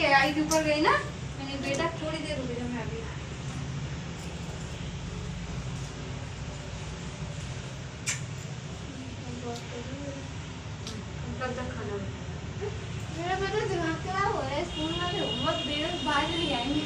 गहराई के ऊपर गई ना, मैंने बेटा थोड़ी देर रुक जा, मैं अभी कब तक खाना मेरा बेटा दिमाग खराब हो रहा है, स्कूल वाले होमवर्क दे रहे, बाहर नहीं आएंगे।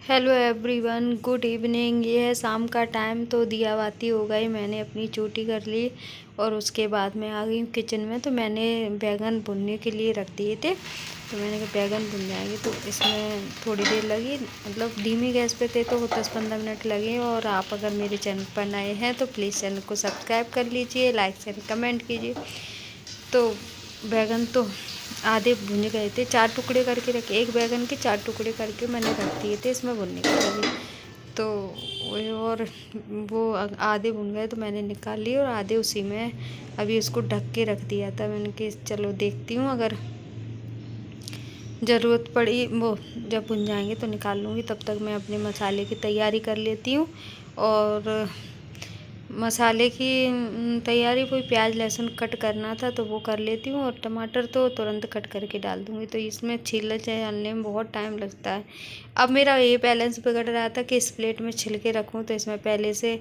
Hello everyone, good evening. ये है शाम का टाइम, तो दिया बाती हो गई, मैंने अपनी चोटी कर ली और उसके बाद मैं आ गई किचन में। तो मैंने बैगन भुनने के लिए रख दिए थे, तो मैंने कहा बैगन भुन जाएंगे, तो इसमें थोड़ी देर लगी, मतलब धीमी गैस पे थे तो 10-15 मिनट लगे। और आप अगर मेरे चैनल पर नए हैं तो प्लीज़ चैनल को सब्सक्राइब कर लीजिए, लाइक शेयर कमेंट कीजिए। तो बैगन तो आधे भुन गए थे, 4 टुकड़े करके रखे, एक बैगन के 4 टुकड़े करके मैंने रख दिए थे इसमें भुनने के लिए। तो और वो आधे भुन गए तो मैंने निकाल लिए, और आधे उसी में अभी उसको ढक के रख दिया था। मैंने कि चलो देखती हूँ, अगर ज़रूरत पड़ी वो जब भुन जाएंगे तो निकाल लूँगी। तब तक मैं अपने मसाले की तैयारी कर लेती हूँ। और मसाले की तैयारी, कोई प्याज लहसुन कट करना था तो वो कर लेती हूँ, और टमाटर तो तुरंत कट करके डाल दूँगी। तो इसमें छीलने में बहुत टाइम लगता है। अब मेरा ये बैलेंस बिगड़ रहा था कि इस प्लेट में छिल के रखूँ, तो इसमें पहले से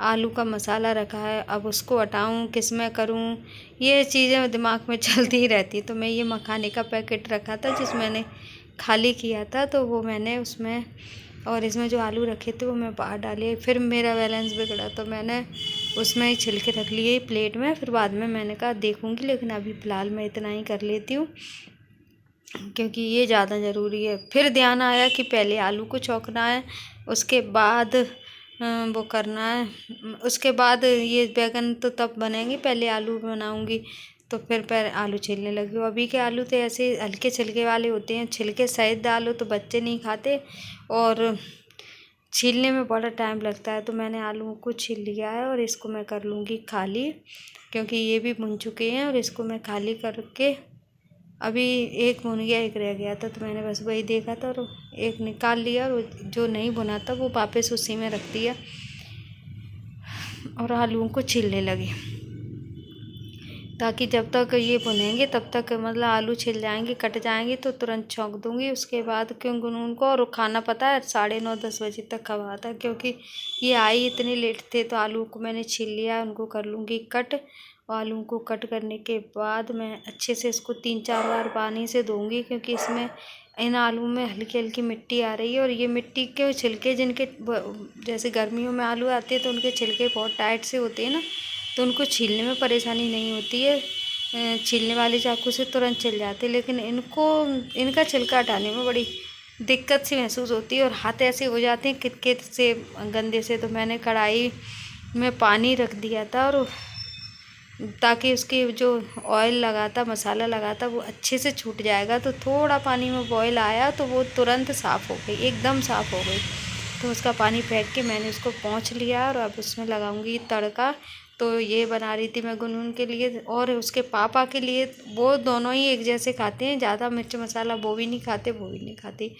आलू का मसाला रखा है, अब उसको हटाऊँ किस में करूँ, ये चीज़ें दिमाग में चलती ही रहती। तो मैं ये मखाने का पैकेट रखा था जिस मैंने खाली किया था, तो वो मैंने उसमें, और इसमें जो आलू रखे थे वो मैं बाहर डाले। फिर मेरा बैलेंस बिगड़ा तो मैंने उसमें ही छिलके रख लिए प्लेट में। फिर बाद में मैंने कहा देखूँगी, लेकिन अभी फ़िलहाल मैं इतना ही कर लेती हूँ क्योंकि ये ज़्यादा ज़रूरी है। फिर ध्यान आया कि पहले आलू को छौंकना है, उसके बाद वो करना है, उसके बाद ये बैगन तो तब बनेंगे, पहले आलू बनाऊँगी। तो फिर आलू छीलने लगी हूँ। अभी के आलू तो ऐसे हल्के छिलके वाले होते हैं, छिलके सहित डालो तो बच्चे नहीं खाते, और छीलने में बड़ा टाइम लगता है। तो मैंने आलू को छील लिया है, और इसको मैं कर लूँगी खाली, क्योंकि ये भी भुन चुके हैं। और इसको मैं खाली करके, अभी एक भुन गया, एक रह गया था, तो मैंने बस वही देखा था और एक निकाल लिया, और जो नहीं भुना था वो वापस उसी में रख दिया, और आलूओं को छीलने लगी, ताकि जब तक ये भुनेंगे तब तक मतलब आलू छिल जाएंगे, कट जाएंगे, तो तुरंत छौंक दूँगी। उसके बाद क्योंकि उनको, और खाना पता है 9:30-10 बजे तक खवा था, क्योंकि ये आई इतने लेट थे। तो आलू को मैंने छील लिया, उनको कर लूँगी कट। और आलू को कट करने के बाद मैं अच्छे से इसको 3-4 बार पानी से धोऊँगी, क्योंकि इसमें इन आलू में हल्की हल्की मिट्टी आ रही है। और ये मिट्टी के छिलके जिनके, जैसे गर्मियों में आलू आते हैं तो उनके छिलके बहुत टाइट से होते हैं ना, तो उनको छीलने में परेशानी नहीं होती है, छीलने वाले चाकू से तुरंत छिल जाते। लेकिन इनका छिलका हटाने में बड़ी दिक्कत सी महसूस होती है, और हाथ ऐसे हो जाते हैं कितकित से, गंदे से। तो मैंने कढ़ाई में पानी रख दिया था, और ताकि उसकी जो ऑयल लगा था, मसाला लगा था, वो अच्छे से छूट जाएगा। तो थोड़ा पानी में बॉयल आया तो वो तुरंत साफ़ हो गई, एकदम साफ़ हो गई। तो उसका पानी फेंक के मैंने उसको पोंछ लिया, और अब उसमें लगाऊंगी तड़का। तो ये बना रही थी मैं गुनगुन के लिए और उसके पापा के लिए। वो दोनों ही एक जैसे खाते हैं, ज़्यादा मिर्च मसाला वो भी नहीं खाते, वो भी नहीं खाती।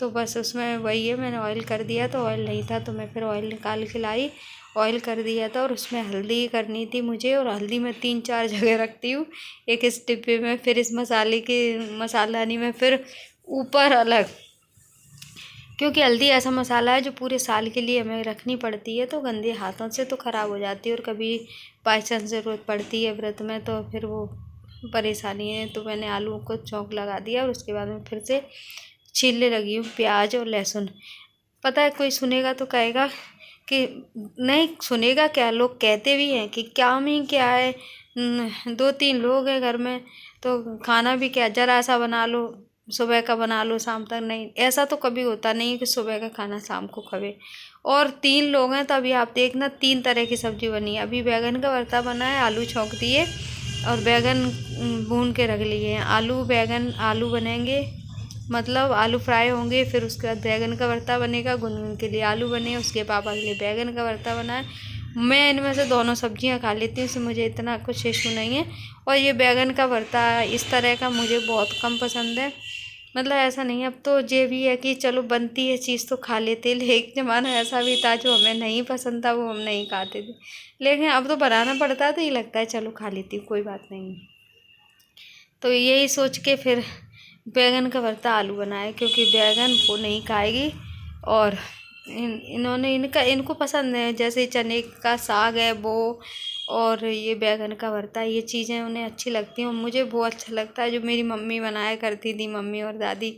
तो बस उसमें वही है, मैंने ऑयल कर दिया, तो ऑयल नहीं था तो मैं फिर ऑयल निकाल के लाई, ऑयल कर दिया था। और उसमें हल्दी करनी थी मुझे, और हल्दी मैं 3-4 जगह रखती हूँ, एक इस डिब्बे में, फिर इस मसालानी में, फिर ऊपर अलग, क्योंकि हल्दी ऐसा मसाला है जो पूरे साल के लिए हमें रखनी पड़ती है। तो गंदे हाथों से तो ख़राब हो जाती है, और कभी बाई चांस ज़रूरत पड़ती है व्रत में तो फिर वो परेशानी है। तो मैंने आलू को चौंक लगा दिया, और उसके बाद में फिर से छीलने लगी हूँ प्याज और लहसुन। पता है कोई सुनेगा तो कहेगा कि नहीं, सुनेगा क्या, लोग कहते भी हैं कि क्या में क्या है, 2-3 लोग हैं घर में तो खाना भी क्या ज़रा सा बना लो, सुबह का बना लो शाम तक। नहीं, ऐसा तो कभी होता नहीं कि सुबह का खाना शाम को खावे। और 3 लोग हैं तो अभी आप देखना 3 तरह की सब्ज़ी बनी है। अभी बैगन का भरता बना है, आलू छौंक दिए और बैगन भून के रख लिए हैं। आलू बैगन, आलू बनेंगे, मतलब आलू फ्राई होंगे, फिर उसके बाद बैगन का भरता बनेगा। गुनगुन के लिए आलू बने, उसके पापा के लिए बैगन का भरता बना है। मैं इनमें से दोनों सब्जियां खा लेती हूँ, इससे मुझे इतना कुछ इशू नहीं है। और ये बैगन का भरता इस तरह का मुझे बहुत कम पसंद है, मतलब ऐसा नहीं, अब तो ये भी है कि चलो बनती है चीज़ तो खा लेते, लेकिन एक ज़माना ऐसा भी था जो हमें नहीं पसंद था वो हम नहीं खाते थे, लेकिन अब तो बनाना पड़ता है तो ये लगता है चलो खा लेती हूँ, कोई बात नहीं। तो यही सोच के फिर बैगन का भरता आलू बनाया, क्योंकि बैगन वो नहीं खाएगी और इन्होंने इनको पसंद है, जैसे चने का साग है वो, और ये बैगन का भरता, ये चीज़ें उन्हें अच्छी लगती हैं और मुझे बहुत अच्छा लगता है। जो मेरी मम्मी बनाया करती थी, मम्मी और दादी,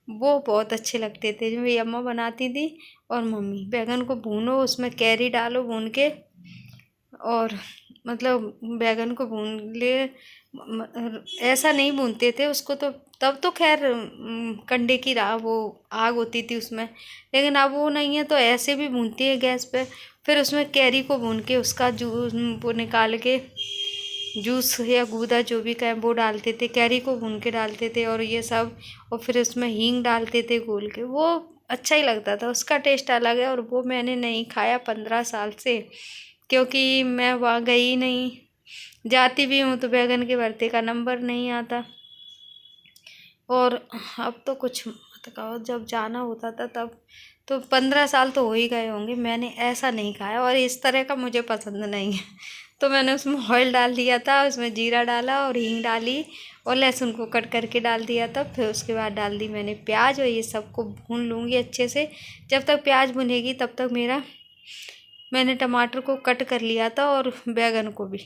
वो बहुत अच्छे लगते थे जो मेरी अम्मा बनाती थी और मम्मी। बैगन को भूनो, उसमें कैरी डालो भून के, और मतलब बैगन को भून ले, ऐसा नहीं भूनते थे उसको तो, तब तो खैर कंडे की वो आग होती थी उसमें, लेकिन अब वो नहीं है तो ऐसे भी भूनती है गैस पे। फिर उसमें कैरी को भून के उसका जूस वो निकाल के, जूस या गूदा जो भी कहें वो डालते थे, कैरी को भून के डालते थे और ये सब, और फिर उसमें हींग डालते थे घोल के, वो अच्छा ही लगता था, उसका टेस्ट अलग है। और वो मैंने नहीं खाया 15 साल से, क्योंकि मैं वहाँ गई नहीं, जाती भी हूँ तो बैगन के भरते का नंबर नहीं आता। और अब तो कुछ मत कहो, जब जाना होता था तब तो 15 साल तो हो ही गए होंगे, मैंने ऐसा नहीं खाया और इस तरह का मुझे पसंद नहीं है। तो मैंने उसमें ऑयल डाल दिया था, उसमें जीरा डाला और हींग डाली और लहसुन को कट करके डाल दिया था। फिर उसके बाद डाल दी मैंने प्याज और ये सबको भून लूँगी अच्छे से। जब तक प्याज भुनेगी तब तक मैंने टमाटर को कट कर लिया था और बैगन को भी,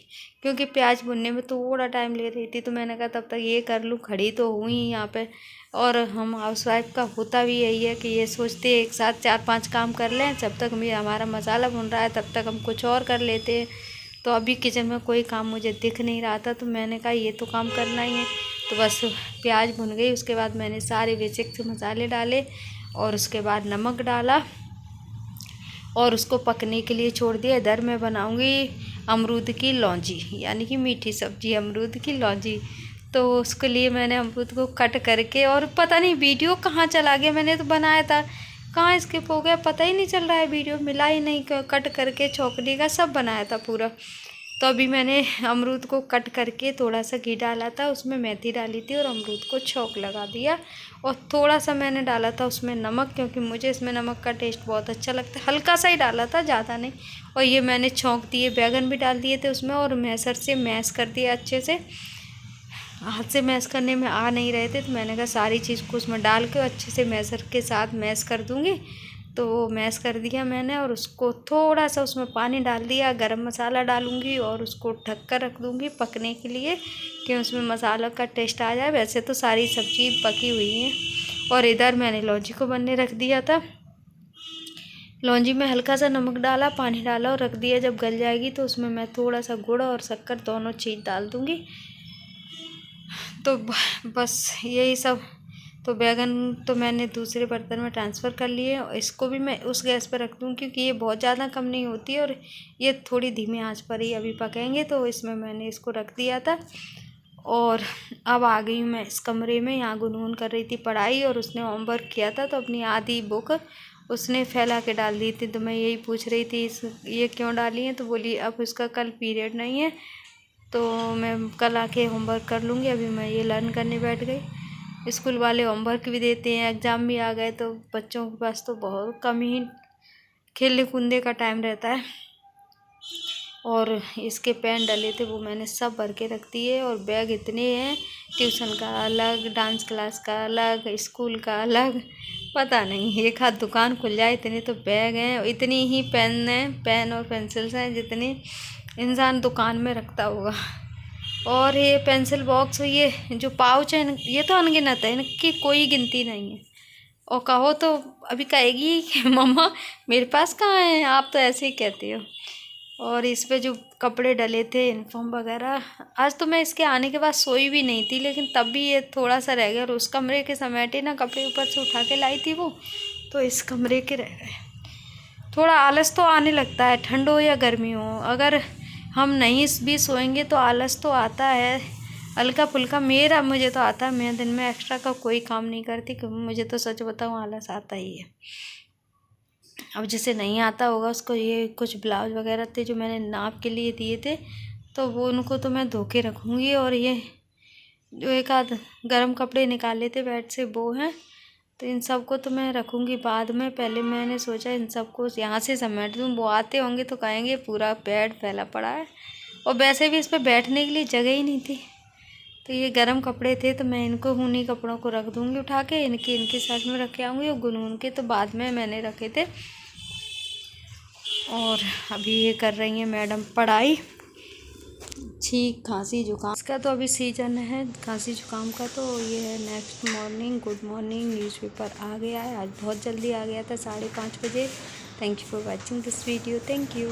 क्योंकि प्याज भुनने में थोड़ा टाइम ले रही थी, तो मैंने कहा तब तक ये कर लूँ, खड़ी तो हुई ही यहाँ पे। और हम हाउसवाइफ का होता भी यही है कि ये सोचते हैं एक साथ 4-5 काम कर लें, जब तक हमारा मसाला भुन रहा है तब तक हम कुछ और कर लेते हैं। तो अभी किचन में कोई काम मुझे दिख नहीं रहा था, तो मैंने कहा ये तो काम करना ही है। तो बस प्याज भुन गई, उसके बाद मैंने सारे बेसिक से मसाले डाले और उसके बाद नमक डाला और उसको पकने के लिए छोड़ दिया। इधर मैं बनाऊंगी अमरूद की लौंजी, यानी कि मीठी सब्जी अमरूद की लौंजी। तो उसके लिए मैंने अमरूद को कट करके, और पता नहीं वीडियो कहाँ चला गया, मैंने तो बनाया था कहाँ स्किप हो गया, पता ही नहीं चल रहा है, वीडियो मिला ही नहीं। कट करके चौकड़ी का सब बनाया था पूरा। तो अभी मैंने अमरूद को कट करके थोड़ा सा घी डाला था, उसमें मेथी डाली थी और अमरूद को छौंक लगा दिया। और थोड़ा सा मैंने डाला था उसमें नमक, क्योंकि मुझे इसमें नमक का टेस्ट बहुत अच्छा लगता है, हल्का सा ही डाला था, ज़्यादा नहीं। और ये मैंने छौंक दिए, बैगन भी डाल दिए थे उसमें और मैसर से मैश कर दिया अच्छे से। हाथ से मैश करने में आ नहीं रहे थे, तो मैंने कहा सारी चीज़ को उसमें डाल के अच्छे से मैसर के साथ मैश कर दूँगी। तो वो मैश कर दिया मैंने और उसको थोड़ा सा उसमें पानी डाल दिया, गरम मसाला डालूँगी और उसको ढक कर रख दूँगी पकने के लिए, कि उसमें मसाला का टेस्ट आ जाए। वैसे तो सारी सब्ज़ी पकी हुई है। और इधर मैंने लौंजी को बनने रख दिया था। लौंजी में हल्का सा नमक डाला, पानी डाला और रख दिया। जब गल जाएगी तो उसमें मैं थोड़ा सा गुड़ और शक्कर दोनों चीज़ डाल दूँगी। तो बस यही सब। तो बैगन तो मैंने दूसरे बर्तन में ट्रांसफ़र कर लिए और इसको भी मैं उस गैस पर रख दूँ, क्योंकि ये बहुत ज़्यादा कम नहीं होती और ये थोड़ी धीमी आंच पर ही अभी पकेंगे। तो इसमें मैंने इसको रख दिया था और अब आ गई मैं इस कमरे में। यहाँ गुनगुन कर रही थी पढ़ाई और उसने होमवर्क किया था, तो अपनी आधी बुक उसने फैला के डाल दी थी। तो मैं यही पूछ रही थी ये क्यों डाली है, तो बोली अब उसका कल पीरियड नहीं है तो मैं कल आके होमवर्क कर लूँगी। अभी मैं ये लर्न करने बैठ गई। स्कूल वाले होमवर्क भी देते हैं, एग्ज़ाम भी आ गए, तो बच्चों के पास तो बहुत कम ही खेलने कूदने का टाइम रहता है। और इसके पेन डले थे वो मैंने सब भर के रख दिए। और बैग इतने हैं, ट्यूशन का अलग, डांस क्लास का अलग, स्कूल का अलग, पता नहीं एक हाथ दुकान खुल जाए इतने तो बैग हैं, इतनी ही पेन हैं, पेन और पेंसिल्स हैं जितनी इंसान दुकान में रखता होगा। और ये पेंसिल बॉक्स, ये जो पाउच है ये तो अनगिनत है, इनकी कोई गिनती नहीं है। और कहो तो अभी कहेगी कि मम्मा मेरे पास कहाँ है, आप तो ऐसे ही कहती हो। और इस पे जो कपड़े डले थे यूनिफॉर्म वगैरह, आज तो मैं इसके आने के बाद सोई भी नहीं थी, लेकिन तब भी ये थोड़ा सा रह गया। और उस कमरे के समेटे ना कपड़े ऊपर से उठा के लाई थी वो, तो इस कमरे के रह गए। थोड़ा आलस तो आने लगता है, ठंड हो या गर्मी हो, अगर हम नहीं भी सोएंगे तो आलस तो आता है हल्का फुल्का। मुझे तो आता है, मैं दिन में एक्स्ट्रा का कोई काम नहीं करती, क्योंकि मुझे तो सच बताऊँ आलस आता ही है। अब जिसे नहीं आता होगा उसको, ये कुछ ब्लाउज वगैरह थे जो मैंने नाप के लिए दिए थे, तो वो उनको तो मैं धो के रखूँगी। और ये जो एक आध गर्म कपड़े निकाले थे बेड से वो हैं। तो इन सबको तो मैं रखूँगी बाद में। पहले मैंने सोचा इन सबको यहाँ से समेट दूँ, वो आते होंगे तो कहेंगे पूरा बेड फैला पड़ा है, और वैसे भी इस पर बैठने के लिए जगह ही नहीं थी। तो ये गर्म कपड़े थे तो मैं इनको उन्हीं कपड़ों को रख दूँगी उठा के, इनके साथ में रख के आऊँगी। और गुनगुन के तो बाद में मैंने रखे थे। और अभी ये कर रही हैं मैडम पढ़ाई। छींक खांसी जुकाम इसका तो अभी सीजन है खांसी जुकाम का। तो ये है next morning, good morning newspaper आ गया है। आज बहुत जल्दी आ गया था 5:30 बजे। Thank you for watching this video. Thank you.